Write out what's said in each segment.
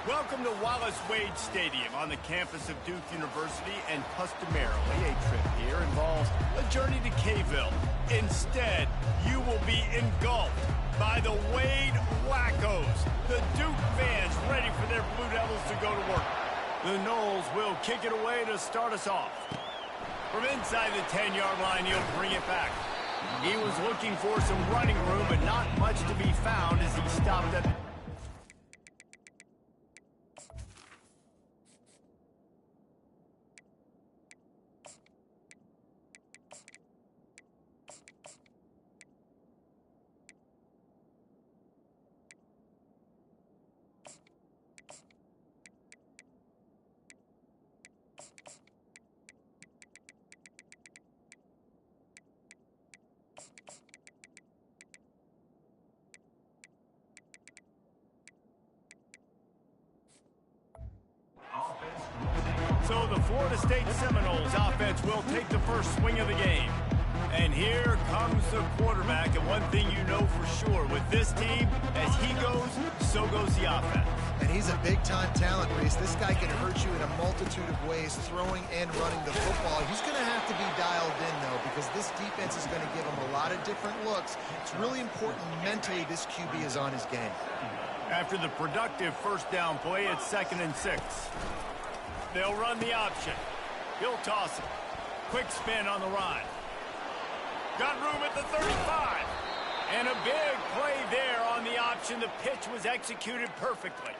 Welcome to Wallace Wade Stadium on the campus of Duke University, and customarily a trip here involves a journey to K-ville. Instead, you will be engulfed by the Wade Wackos, the Duke fans ready for their Blue Devils to go to work. The Noles will kick it away to start us off. From inside the 10-yard line, he'll bring it back. He was looking for some running room, but not much to be found as he stopped at the... So the Florida State Seminoles offense will take the first swing of the game. And here comes the quarterback, and one thing you know for sure, with this team, as he goes, so goes the offense. And he's a big-time talent, Reese. This guy can hurt you in a multitude of ways, throwing and running the football. He's going to have to be dialed in, though, because this defense is going to give him a lot of different looks. It's really important mentally this QB is on his game. After the productive first down play, it's 2nd and 6. They'll run the option. He'll toss it. Quick spin on the run. Got room at the 35. And a big play there on the option. The pitch was executed perfectly.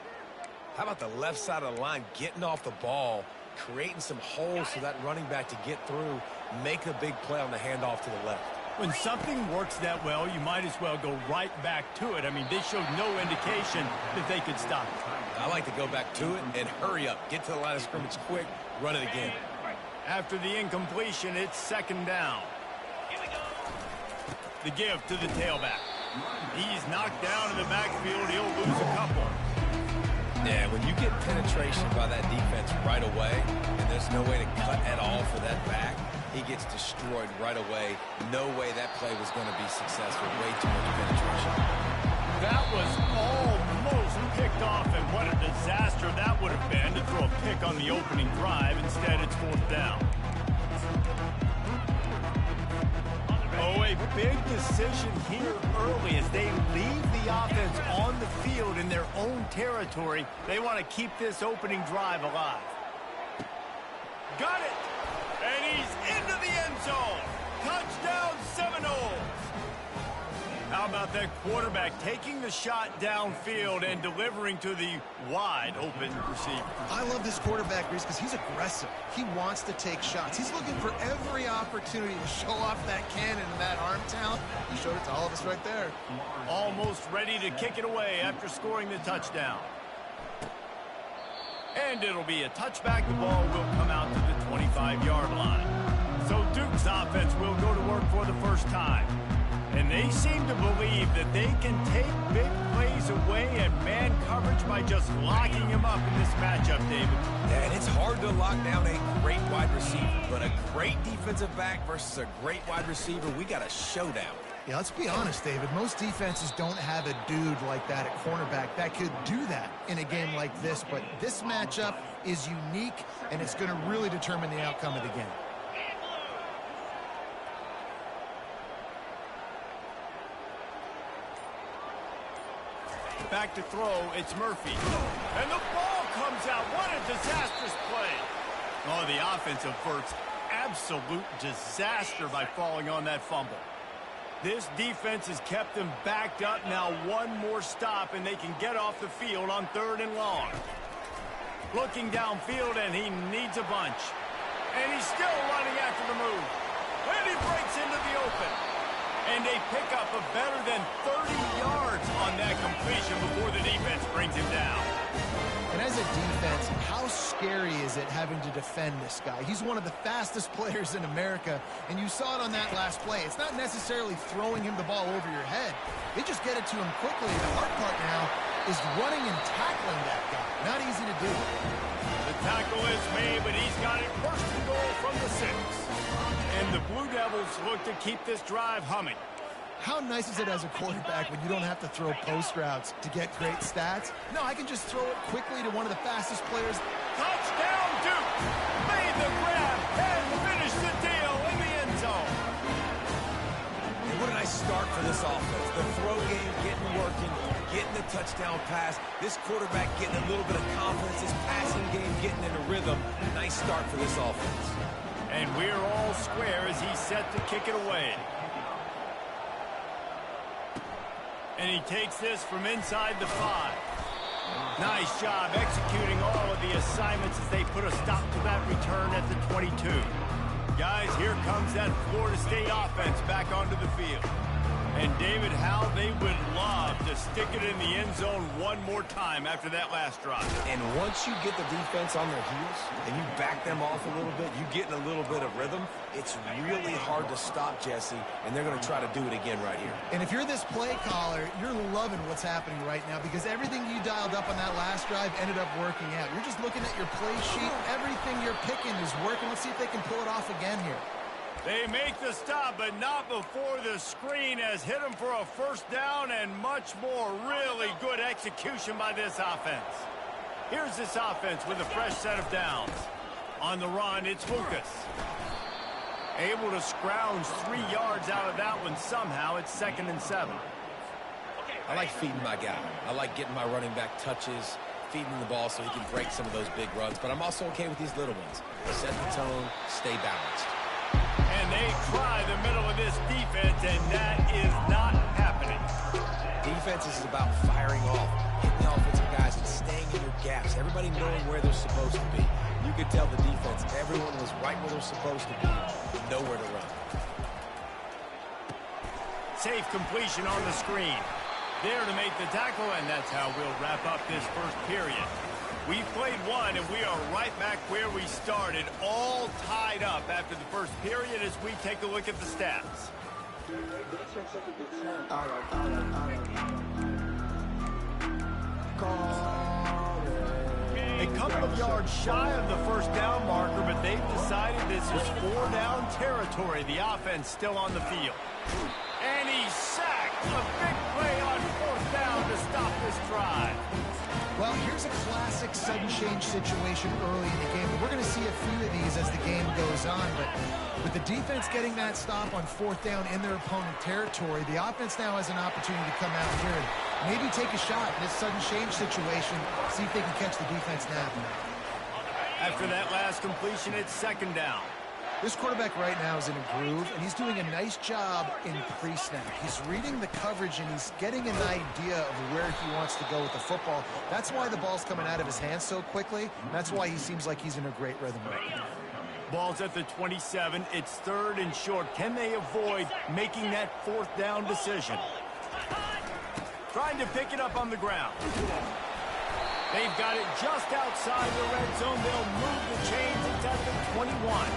How about the left side of the line getting off the ball, creating some holes for that running back to get through, make a big play on the handoff to the left. When something works that well, you might as well go right back to it. I mean, they showed no indication that they could stop it. I like to go back to it and hurry up. Get to the line of scrimmage quick, run it again. After the incompletion, it's 2nd down. The give to the tailback. He's knocked down in the backfield. He'll lose a couple. Yeah, when you get penetration by that defense right away, and there's no way to cut at all for that back, he gets destroyed right away. No way that play was going to be successful. Way too much penetration. That was almost picked off, and what a disaster that would have been to throw a pick on the opening drive. Instead, it's 4th down. Oh, a big decision here early as they leave the offense on the field in their own territory. They want to keep this opening drive alive. Got it! And he's into the end zone. Touchdown, Seminoles. How about that quarterback taking the shot downfield and delivering to the wide open receiver? I love this quarterback, Reese, because he's aggressive. He wants to take shots. He's looking for every opportunity to show off that cannon and that arm talent. He showed it to all of us right there. Almost ready to kick it away after scoring the touchdown. And it'll be a touchback. The ball will come out to the 25-yard line. So Duke's offense will go to work for the first time. And they seem to believe that they can take big plays away and man coverage by just locking him up in this matchup, David. Yeah, and it's hard to lock down a great wide receiver, but a great defensive back versus a great wide receiver, we got a showdown. Yeah, let's be honest, David. Most defenses don't have a dude like that at cornerback that could do that in a game like this, but this matchup is unique, and it's going to really determine the outcome of the game. Back to throw, it's Murphy. And the ball comes out. What a disastrous play. Oh, the offense averts absolute disaster by falling on that fumble. This defense has kept them backed up. Now one more stop, and they can get off the field on 3rd and long. Looking downfield, and he needs a bunch. And he's still running after the move. And he breaks into the open. And they pick up a better than 30 yards on that completion before the defense brings him down. And as a defense, how scary is it having to defend this guy? He's one of the fastest players in America, and you saw it on that last play. It's not necessarily throwing him the ball over your head. They just get it to him quickly. The hard part now is running and tackling that guy. Not easy to do. The tackle is made, but he's got it first and goal from the 6. And the Blue Devils look to keep this drive humming. How nice is it as a quarterback when you don't have to throw post routes to get great stats? No, I can just throw it quickly to one of the fastest players. Touchdown, Duke! Made the grab and finished the deal in the end zone. And what a nice start for this offense. The throw game getting working, getting the touchdown pass. This quarterback getting a little bit of confidence. His passing game getting in a rhythm. Nice start for this offense. And we're all square as he's set to kick it away. And he takes this from inside the 5. Nice job executing all of the assignments as they put a stop to that return at the 22. Guys, here comes that Florida State offense back onto the field. And David, how they would love to stick it in the end zone one more time after that last drive. And once you get the defense on their heels and you back them off a little bit, you get in a little bit of rhythm, it's really hard to stop, Jesse, and they're going to try to do it again right here. And if you're this play caller, you're loving what's happening right now because everything you dialed up on that last drive ended up working out. You're just looking at your play sheet. Everything you're picking is working. Let's see if they can pull it off again here. They make the stop, but not before the screen has hit them for a first down and much more. Really good execution by this offense. Here's this offense with a fresh set of downs. On the run, it's Lucas. Able to scrounge 3 yards out of that one somehow. It's 2nd and 7. I like feeding my guy. I like getting my running back touches, feeding the ball so he can break some of those big runs. But I'm also okay with these little ones. Set the tone, stay balanced. And they try the middle of this defense, and that is not happening. Defense is about firing off, hitting the offensive guys, and staying in your gaps. Everybody knowing where they're supposed to be. You could tell the defense, everyone was right where they're supposed to be, nowhere to run. Safe completion on the screen. There to make the tackle, and that's how we'll wrap up this first period. We've played one, and we are right back where we started, all tied up after the first period as we take a look at the stats. A couple of yards shy of the first down marker, but they've decided this is 4-down territory. The offense still on the field. And he's sacked. A big play on 4th down to stop this drive. Well, here's a classic sudden change situation early in the game. We're going to see a few of these as the game goes on, but with the defense getting that stop on 4th down in their opponent territory, the offense now has an opportunity to come out here and maybe take a shot in this sudden change situation, see if they can catch the defense napping. After that last completion, it's 2nd down. This quarterback right now is in a groove, and he's doing a nice job in pre-snap. He's reading the coverage, and he's getting an idea of where he wants to go with the football. That's why the ball's coming out of his hands so quickly. That's why he seems like he's in a great rhythm right now. Ball's at the 27. It's 3rd and short. Can they avoid making that 4th down decision? Trying to pick it up on the ground. They've got it just outside the red zone. They'll move the chains. It's at the 21.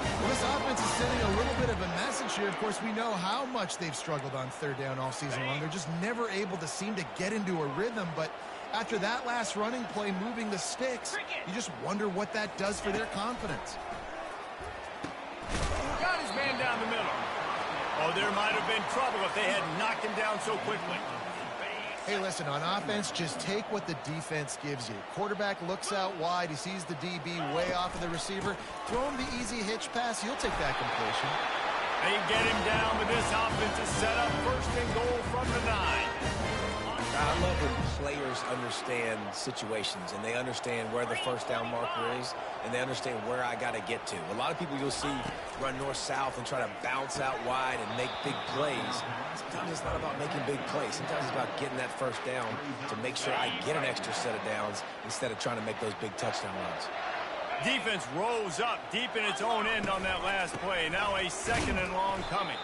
Well, this offense is sending a little bit of a message here. Of course, we know how much they've struggled on 3rd down all season long. They're just never able to seem to get into a rhythm. But after that last running play, moving the sticks, you just wonder what that does for their confidence. Got his man down the middle. Oh, there might have been trouble if they had knocked him down so quickly. Hey, listen, on offense, just take what the defense gives you. Quarterback looks out wide. He sees the DB way off of the receiver. Throw him the easy hitch pass. He'll take that completion. They get him down, but this offense is set up 1st and goal from the 9. I love when players understand situations, and they understand where the 1st down marker is, and they understand where I got to get to. A lot of people you'll see run north-south and try to bounce out wide and make big plays. Sometimes it's not about making big plays. Sometimes it's about getting that 1st down to make sure I get an extra set of downs instead of trying to make those big touchdown runs. Defense rose up deep in its own end on that last play. Now a 2nd and long coming.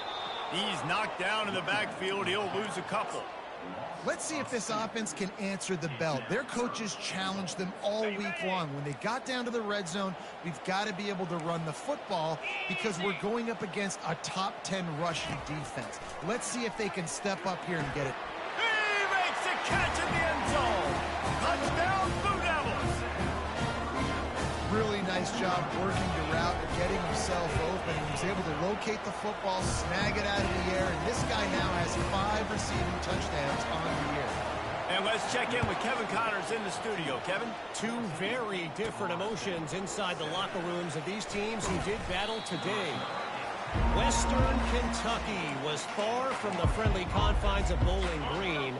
He's knocked down in the backfield. He'll lose a couple. Let's see if this offense can answer the bell. Their coaches challenged them all week long. When they got down to the red zone, we've got to be able to run the football because we're going up against a top 10 rushing defense. Let's see if they can step up here and get it. He makes a catch in the end zone. Touchdown, Blue Devils. Really nice job working the route and getting himself open. He was able to locate the football, snag it out of the air, and this guy now has 5 receiving touchdowns on the year. And let's check in with Kevin Connors in the studio. Kevin? Two very different emotions inside the locker rooms of these teams who did battle today. Western Kentucky was far from the friendly confines of Bowling Green,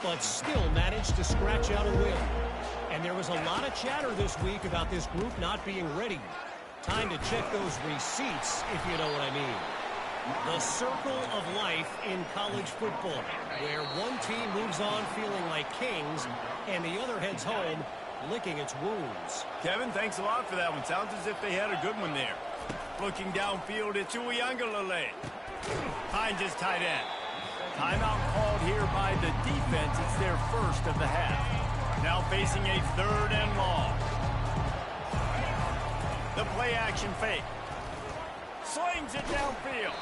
but still managed to scratch out a win. And there was a lot of chatter this week about this group not being ready. Time to check those receipts, if you know what I mean. The circle of life in college football, where one team moves on feeling like kings and the other heads home licking its wounds. Kevin, thanks a lot for that one. Sounds as if they had a good one there. Looking downfield, it's Uiagalelei. Finds his tight end. Timeout called here by the defense. It's their first of the half. Now facing a 3rd and long. The play action fake. Slings it downfield.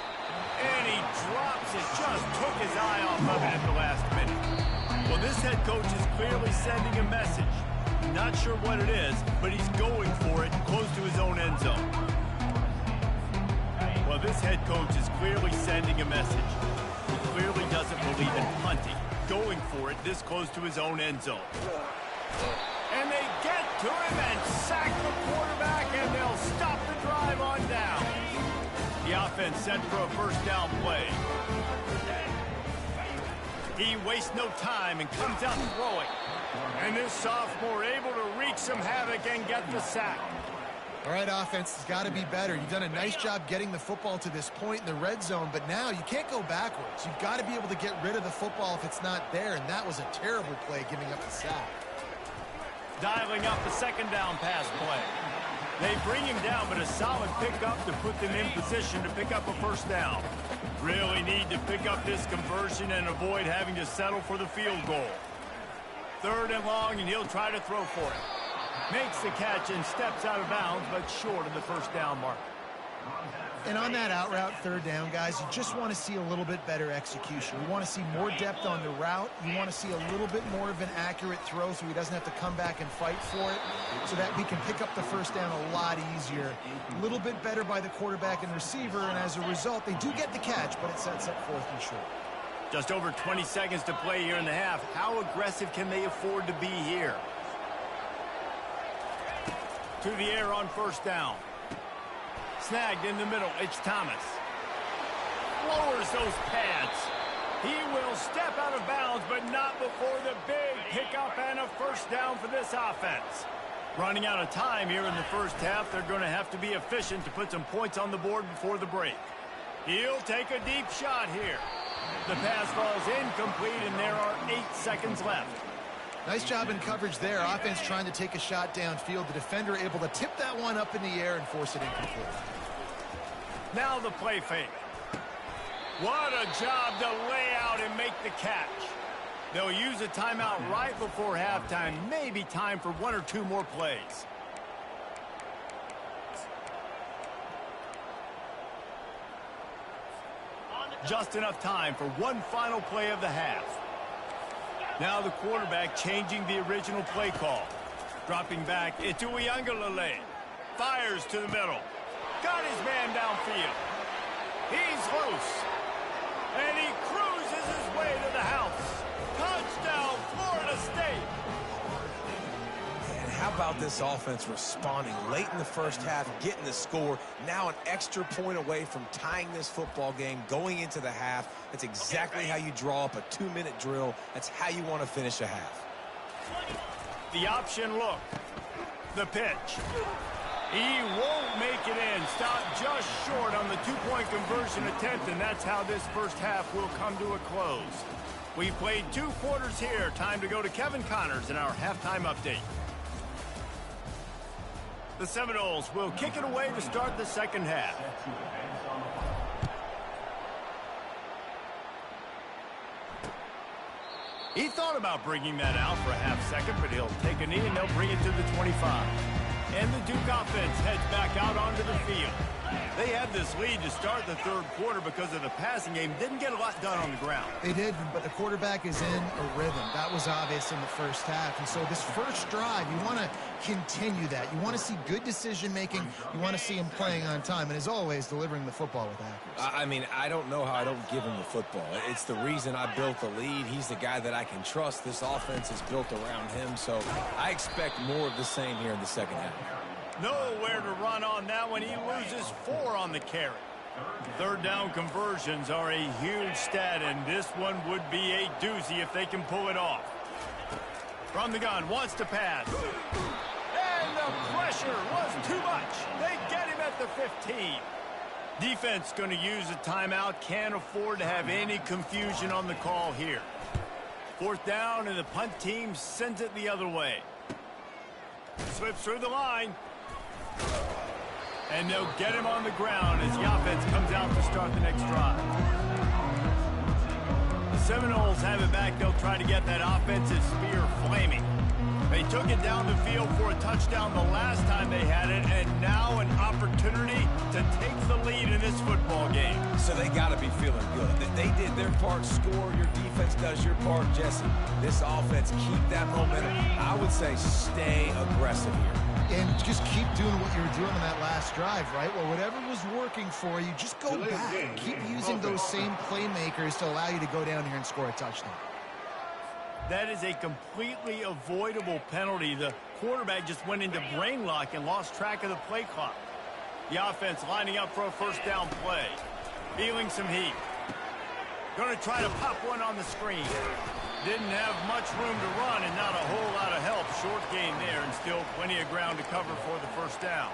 And he drops it. Just took his eye off of it at the last minute. Well, this head coach is clearly sending a message. Not sure what it is, but he's going for it close to his own end zone. Well, this head coach is clearly sending a message. He clearly doesn't believe in punting. Going for it this close to his own end zone. And they get to him and sack the quarterback, and they'll stop the drive on down. The offense set for a 1st down play. He wastes no time and comes out throwing. And this sophomore able to wreak some havoc and get the sack. All right, offense has got to be better. You've done a nice job getting the football to this point in the red zone, but now you can't go backwards. You've got to be able to get rid of the football if it's not there, and that was a terrible play giving up the sack. Dialing up the 2nd down pass play. They bring him down, but a solid pickup to put them in position to pick up a 1st down. Really need to pick up this conversion and avoid having to settle for the field goal. 3rd and long, and he'll try to throw for it. Makes the catch and steps out of bounds, but short of the 1st down mark. And on that out route 3rd down, guys, you just want to see a little bit better execution. You want to see more depth on the route. You want to see a little bit more of an accurate throw so he doesn't have to come back and fight for it, so that we can pick up the 1st down a lot easier. A little bit better by the quarterback and receiver, and as a result, they do get the catch, but it sets up 4th and short. Just over 20 seconds to play here in the half. How aggressive can they afford to be here? To the air on 1st down. Snagged in the middle. It's Thomas. Lowers those pads. He will step out of bounds, but not before the big pickup and a 1st down for this offense. Running out of time here in the 1st half. They're going to have to be efficient to put some points on the board before the break. He'll take a deep shot here. The pass falls incomplete, and there are 8 seconds left. Nice job in coverage there. Offense trying to take a shot downfield. The defender able to tip that one up in the air and force it incomplete. Now the play fake. What a job to lay out and make the catch. They'll use a timeout right before halftime. Maybe time for 1 or 2 more plays. Just enough time for one final play of the half. Now the quarterback changing the original play call. Dropping back, it's Uiagalelei. Fires to the middle. Got his man downfield. He's loose. And he cruises his way to the house. Touchdown, Florida State. And how about this offense responding late in the 1st half, getting the score, now an extra point away from tying this football game, going into the half. That's exactly how you draw up a 2-minute drill. That's how you want to finish a half. The option look. The pitch. He won't make it in. Stopped just short on the 2-point conversion attempt, and that's how this 1st half will come to a close. We played 2 quarters here. Time to go to Kevin Connors in our halftime update. The Seminoles will kick it away to start the 2nd half. He thought about bringing that out for a half-second, but he'll take a knee and they'll bring it to the 25. And the Duke offense heads back out onto the field. They had this lead to start the 3rd quarter because of the passing game. Didn't get a lot done on the ground. They did, but the quarterback is in a rhythm. That was obvious in the 1st half. And so this 1st drive, you want to continue that. You want to see good decision-making. You want to see him playing on time. And as always, delivering the football with accuracy. I mean, I don't know how I don't give him the football. It's the reason I built the lead. He's the guy that I can trust. This offense is built around him. So I expect more of the same here in the second half. Nowhere to run on that one. He loses 4 on the carry. Third down conversions are a huge stat, and this one would be a doozy if they can pull it off. From the gun, wants to pass. And the pressure was too much. They get him at the 15. Defense going to use a timeout. Can't afford to have any confusion on the call here. 4th down, and the punt team sends it the other way. Slips through the line. And they'll get him on the ground as the offense comes out to start the next drive. The Seminoles have it back. They'll try to get that offensive spear flaming. They took it down the field for a touchdown the last time they had it, and now an opportunity to take the lead in this football game. So they got to be feeling good. They did their part, score. Your defense does your part, Jesse. This offense, keep that momentum. I would say stay aggressive here. And just keep doing what you were doing on that last drive, right? Well, whatever was working for you, just go back. Keep using those same playmakers to allow you to go down here and score a touchdown. That is a completely avoidable penalty. The quarterback just went into brain lock and lost track of the play clock. The offense lining up for a first down play. Feeling some heat. Going to try to pop one on the screen. Didn't have much room to run and not a whole lot of help. Short gain there and still plenty of ground to cover for the first down.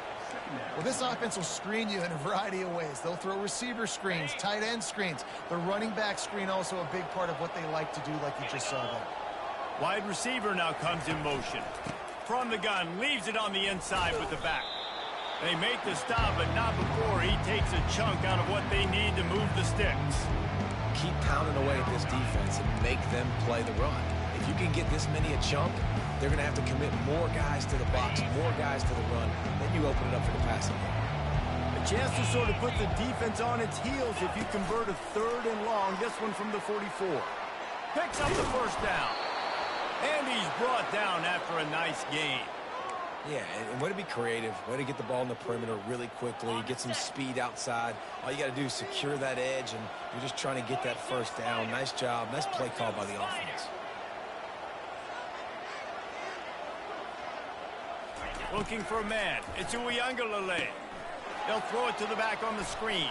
Well, this offense will screen you in a variety of ways. They'll throw receiver screens, tight end screens. The running back screen also a big part of what they like to do, like you just saw there. Wide receiver now comes in motion. From the gun, leaves it on the inside with the back. They make the stop, but not before he takes a chunk out of what they need to move the sticks. Keep pounding away at this defense and make them play the run. If you can get this many a chunk, they're going to have to commit more guys to the box, more guys to the run. Then you open it up for the passing game. A chance to sort of put the defense on its heels if you convert a 3rd and long. This one from the 44. Picks up the first down. And he's brought down after a nice gain. Yeah, and way to be creative, way to get the ball in the perimeter really quickly, get some speed outside. All you got to do is secure that edge, and you're just trying to get that first down. Nice job, nice play call by the offense. Looking for a man. It's Uiagalelei. They'll throw it to the back on the screen.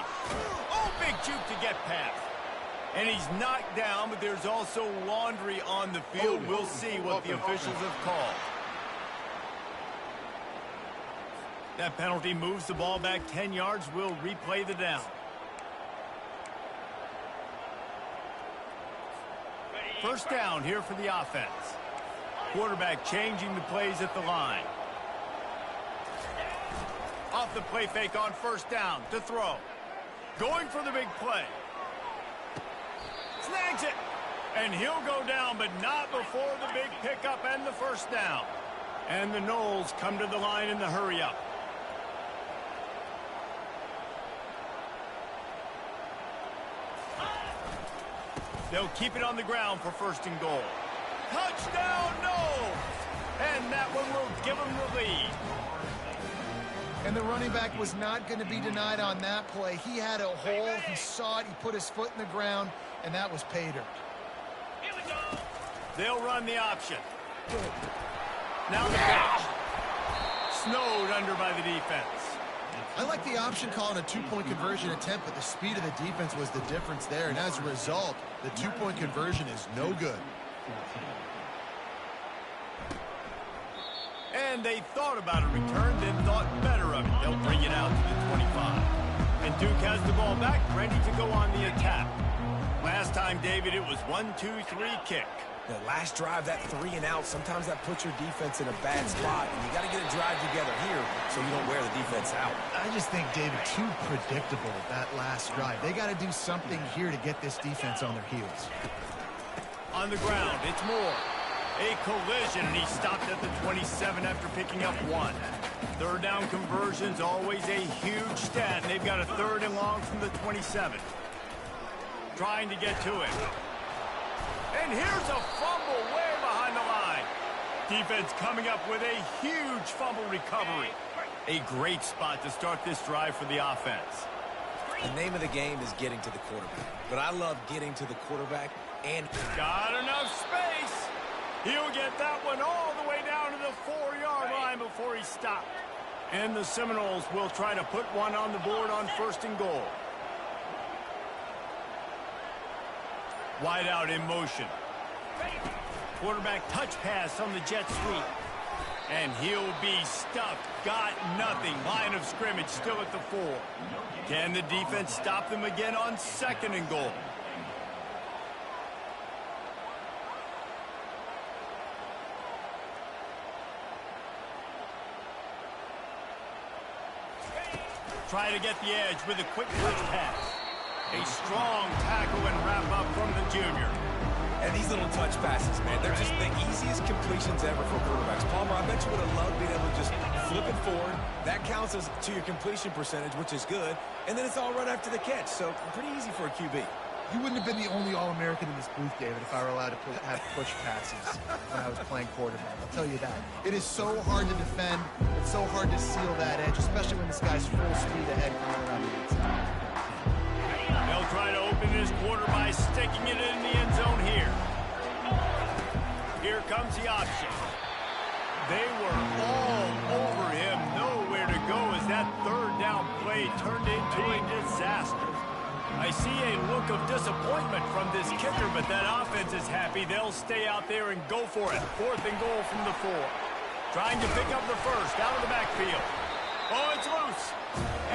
Oh, big juke to get past. And he's knocked down, but there's also laundry on the field. We'll see what the officials have called. That penalty moves the ball back 10 yards. We'll replay the down. First down here for the offense. Quarterback changing the plays at the line. Off the play fake on first down to throw. Going for the big play. Snags it. And he'll go down, but not before the big pickup and the first down. And the Noles come to the line in the hurry-up. They'll keep it on the ground for 1st and goal. Touchdown, Noles! And that one will give them the lead. And the running back was not going to be denied on that play. He had a hole. He saw it. He put his foot in the ground, and that was pay dirt. Here we go. They'll run the option. Now the pitch. Snowed under by the defense. I like the option call on a 2-point conversion attempt, but the speed of the defense was the difference there. And as a result, the 2-point conversion is no good. And they thought about a return, then thought better of it. They'll bring it out to the 25. And Duke has the ball back, ready to go on the attack. Last time, David, it was 1-2-3 kick. The last drive, that 3 and out, sometimes that puts your defense in a bad spot. And you got to get a drive together here so you don't wear the defense out. I just think, David, too predictable that last drive. They got to do something here to get this defense on their heels. On the ground, it's Moore. A collision, and he stopped at the 27 after picking up 1. 3rd down conversions, always a huge stat, and they've got a 3rd and long from the 27. Trying to get to it. And here's a fumble way behind the line. Defense coming up with a huge fumble recovery. A great spot to start this drive for the offense. The name of the game is getting to the quarterback. But I love getting to the quarterback and... Got enough space. He'll get that one all the way down to the 4-yard line before he stopped. And the Seminoles will try to put one on the board on 1st and goal. Wide out in motion. Quarterback touch pass on the jet sweep. And he'll be stuffed. Got nothing. Line of scrimmage still at the 4. Can the defense stop them again on 2nd and goal? Try to get the edge with a quick touch pass. A strong tackle and wrap up from the junior. And these little touch passes, man, they're just the easiest completions ever for quarterbacks. Palmer, I bet you would have loved being able to just flip it forward. That counts as to your completion percentage, which is good. And then it's all right after the catch. So pretty easy for a QB. You wouldn't have been the only All-American in this booth, David, if I were allowed to have push passes when I was playing quarterback. I'll tell you that. It is so hard to defend. It's so hard to seal that edge, especially when this guy's full speed ahead coming around the inside. They'll try to open this quarter by sticking it in the end zone here. Here comes the option. They were all over him. Nowhere to go as that 3rd down play turned into a disaster. I see a look of disappointment from this kicker, but that offense is happy. They'll stay out there and go for it. 4th and goal from the 4. Trying to pick up the first out of the backfield. Oh, it's loose.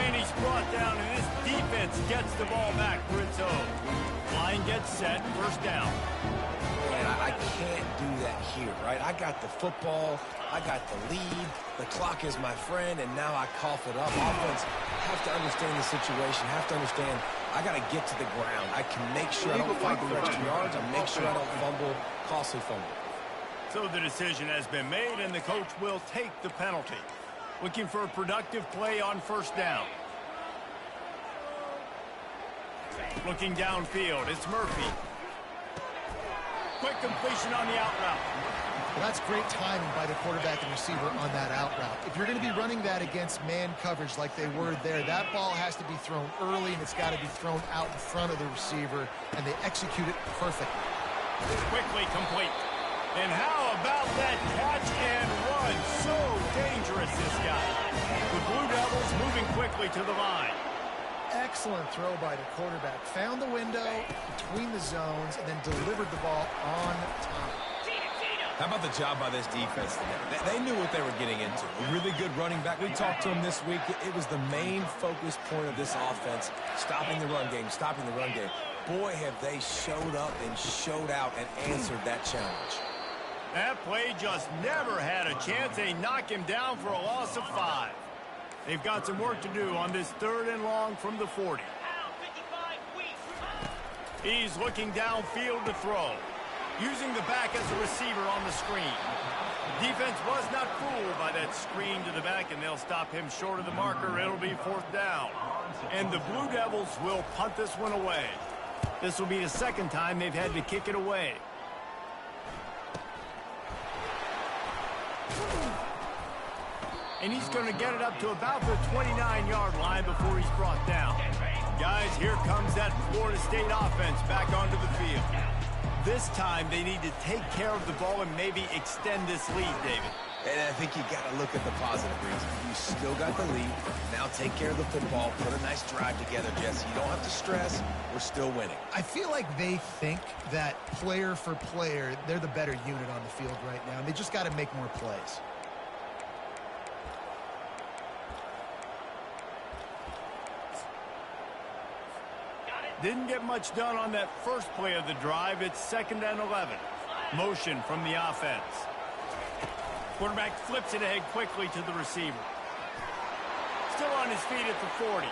And he's brought down, and this defense gets the ball back for its own. Line gets set, 1st down. Man, I can't do that here, right? I got the football, I got the lead, the clock is my friend, and now I cough it up. Offense have to understand the situation, have to understand I got to get to the ground. I can make sure I don't fight for extra yards, I make sure I don't fumble, costly fumble. So the decision has been made, and the coach will take the penalty. Looking for a productive play on 1st down. Looking downfield, it's Murphy. Quick completion on the out route. Well, that's great timing by the quarterback and receiver on that out route. If you're going to be running that against man coverage like they were there, that ball has to be thrown early, and it's got to be thrown out in front of the receiver, and they execute it perfectly. Quickly complete. And how about that catch and run? So dangerous, this guy. The Blue Devils moving quickly to the line. Excellent throw by the quarterback. Found the window between the zones and then delivered the ball on time. How about the job by this defense today? They knew what they were getting into. A really good running back. We talked to him this week. It was the main focus point of this offense, stopping the run game, stopping the run game. Boy, have they showed up and showed out and answered that challenge. That play just never had a chance. They knock him down for a loss of 5. They've got some work to do on this 3rd and long from the 40. He's looking downfield to throw. Using the back as a receiver on the screen. Defense was not fooled by that screen to the back, and they'll stop him short of the marker. It'll be 4th down. And the Blue Devils will punt this one away. This will be the 2nd time they've had to kick it away. And he's going to get it up to about the 29-yard line before he's brought down. Guys, here comes that Florida State offense back onto the field. This time, they need to take care of the ball and maybe extend this lead, David. And I think you got to look at the positive reason. You still got the lead. Now take care of the football. Put a nice drive together, Jesse. You don't have to stress. We're still winning. I feel like they think that player for player, they're the better unit on the field right now. And they just got to make more plays. Didn't get much done on that first play of the drive. It's 2nd and 11. Motion from the offense. Quarterback flips it ahead quickly to the receiver. Still on his feet at the 40.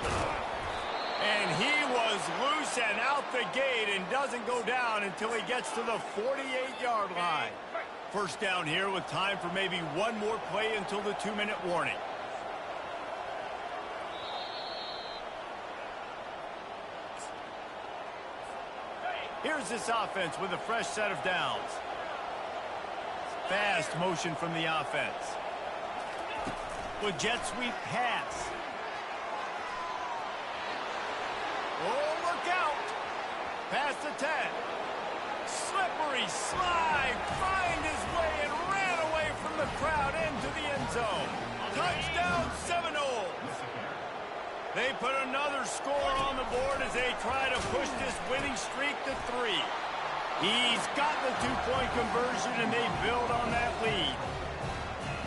And he was loose and out the gate and doesn't go down until he gets to the 48-yard line. 1st down here with time for maybe one more play until the 2-minute warning. Here's this offense with a fresh set of downs. fast motion from the offense. With jet sweep pass. Oh, look out. Past the 10. Slippery slide. Find his way and ran away from the crowd into the end zone. Touchdown Seminoles. They put another score on the board as they try to push this winning streak to 3. He's got the two-point conversion, and they build on that lead.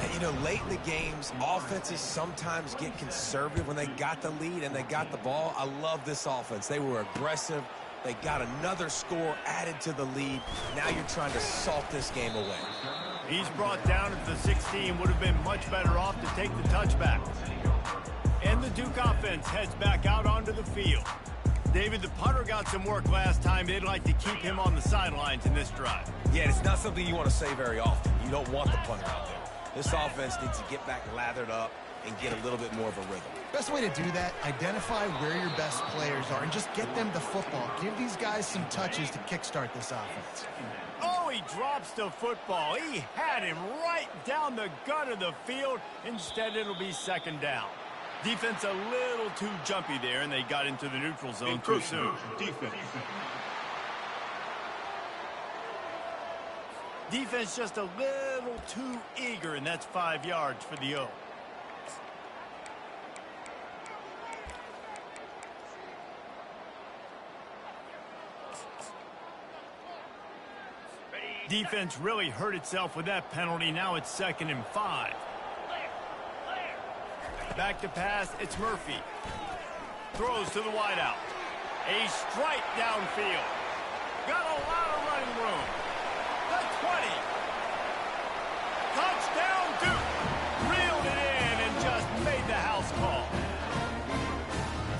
And, you know, late in the games, offenses sometimes get conservative when they got the lead and they got the ball. I love this offense. They were aggressive. They got another score added to the lead. Now you're trying to salt this game away. He's brought down at the 16. Would have been much better off to take the touchback. And the Duke offense heads back out onto the field. David, the punter got some work last time. They'd like to keep him on the sidelines in this drive. Yeah, it's not something you want to say very often. You don't want the punter out there. This offense needs to get back lathered up and get a little bit more of a rhythm. Best way to do that, identify where your best players are and just get them the football. Give these guys some touches to kickstart this offense. Oh, he drops the football. He had him right down the gut of the field. Instead, it'll be second down. Defense a little too jumpy there, and they got into the neutral zone too soon. Defense just a little too eager, and that's 5 yards for the O. Defense really hurt itself with that penalty. Now it's 2nd and 5. Back to pass, it's Murphy. Throws to the wideout. A strike downfield. Got a lot of running room. The 20. Touchdown Duke. Reeled it in and just made the house call.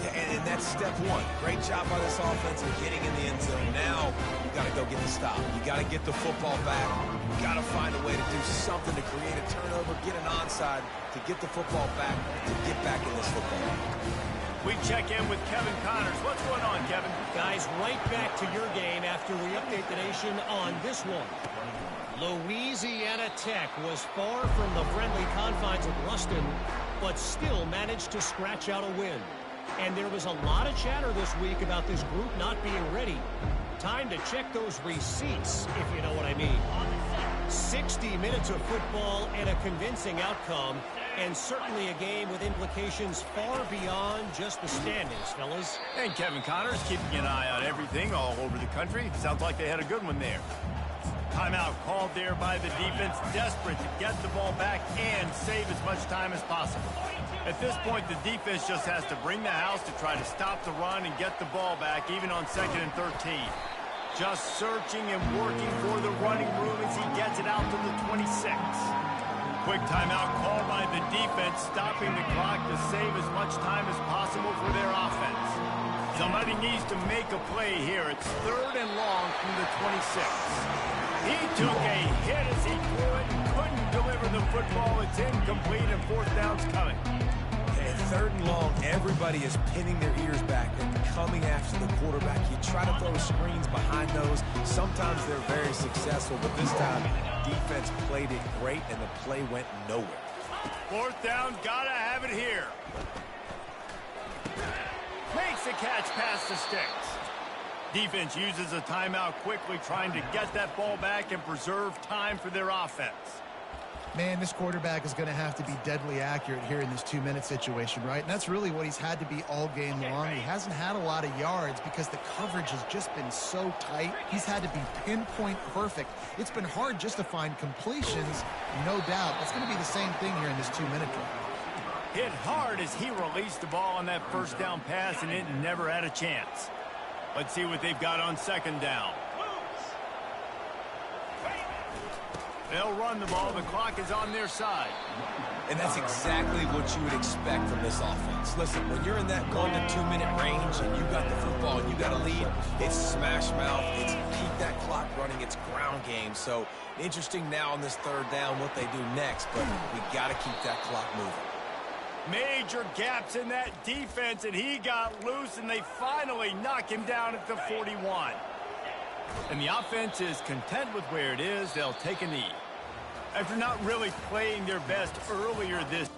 Yeah, and that's step one. Great job by this offense of getting in the end zone. Now you got to go get the stop. You got to get the football back. You got to find a way to do something to create a turnover, get an onside, to get the football back, to get back in this football. We check in with Kevin Connors. What's going on, Kevin? Guys, right back to your game after we update the nation on this one. Louisiana Tech was far from the friendly confines of Ruston, but still managed to scratch out a win. And there was a lot of chatter this week about this group not being ready. Time to check those receipts, if you know what I mean. 60 minutes of football and a convincing outcome, and certainly a game with implications far beyond just the standings, fellas. And Kevin Connors keeping an eye on everything all over the country. Sounds like they had a good one there. Timeout called there by the defense, desperate to get the ball back and save as much time as possible. At this point, the defense just has to bring the house to try to stop the run and get the ball back, even on 2nd and 13. Just searching and working for the running room as he gets it out to the 26. Quick timeout called by the defense, stopping the clock to save as much time as possible for their offense. Somebody needs to make a play here. It's 3rd and long from the 26. He took a hit as he threw it and couldn't deliver the football. It's incomplete and 4th down's coming. And 3rd and long, everybody is pinning their ears back and coming after the quarterback. You try to throw screens behind those. Sometimes they're very successful, but this time, defense played it great, and the play went nowhere. 4th down, gotta have it here. Makes the catch past the sticks. Defense uses a timeout quickly, trying to get that ball back and preserve time for their offense. Man, this quarterback is going to have to be deadly accurate here in this 2-minute situation, right? And that's really what he's had to be all game long. He hasn't had a lot of yards because the coverage has just been so tight. He's had to be pinpoint perfect. It's been hard just to find completions, no doubt. That's going to be the same thing here in this 2-minute drive. Hit hard as he released the ball on that 1st down pass, and it never had a chance. Let's see what they've got on 2nd down. They'll run the ball. The clock is on their side. And that's exactly what you would expect from this offense. Listen, when you're in that 1 to 2 minute range and you got the football and you got a lead, it's smash mouth. It's keep that clock running. It's ground game. So interesting now on this 3rd down what they do next, but we got to keep that clock moving. Major gaps in that defense, and he got loose, and they finally knock him down at the 41. And the offense is content with where it is. They'll take a knee. after not really playing their best earlier this